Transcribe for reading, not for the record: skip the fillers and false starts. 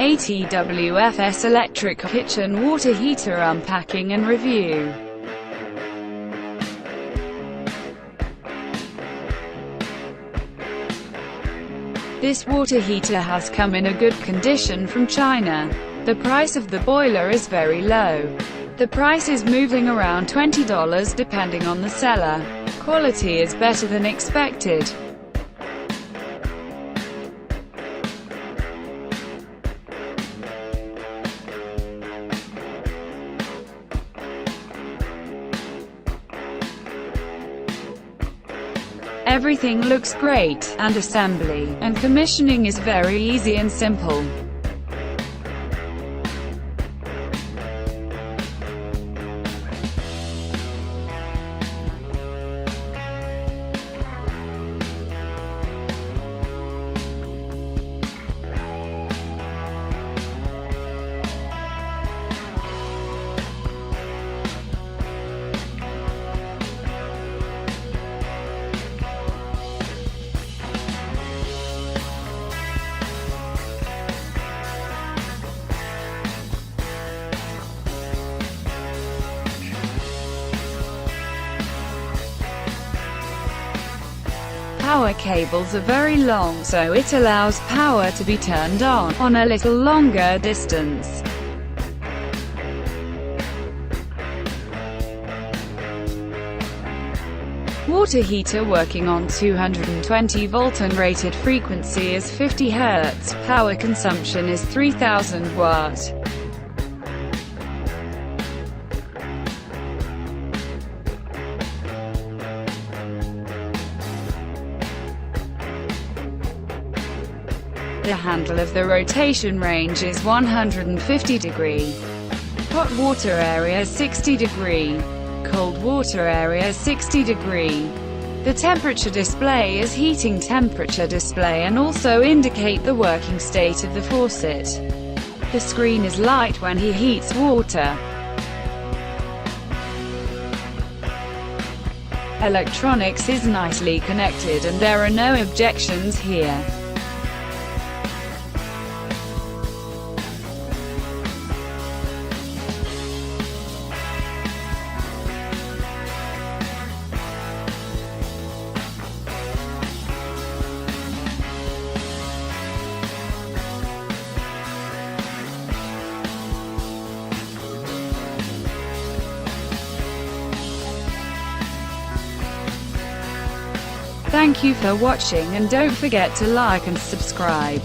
ATWFS electric kitchen water heater unpacking and review. This water heater has come in a good condition from China. The price of the boiler is very low. The price is moving around $20 depending on the seller. Quality is better than expected. Everything looks great, and assembly and commissioning is very easy and simple. Power cables are very long, so it allows power to be turned on a little longer distance. Water heater working on 220 volt and rated frequency is 50 Hz. Power consumption is 3000 watt. The handle of the rotation range is 150 degree. Hot water area 60 degree. Cold water area 60 degree. The temperature display is heating temperature display and also indicate the working state of the faucet. The screen is light when he heats water. Electronics is nicely connected and there are no objections here. Thank you for watching and don't forget to like and subscribe.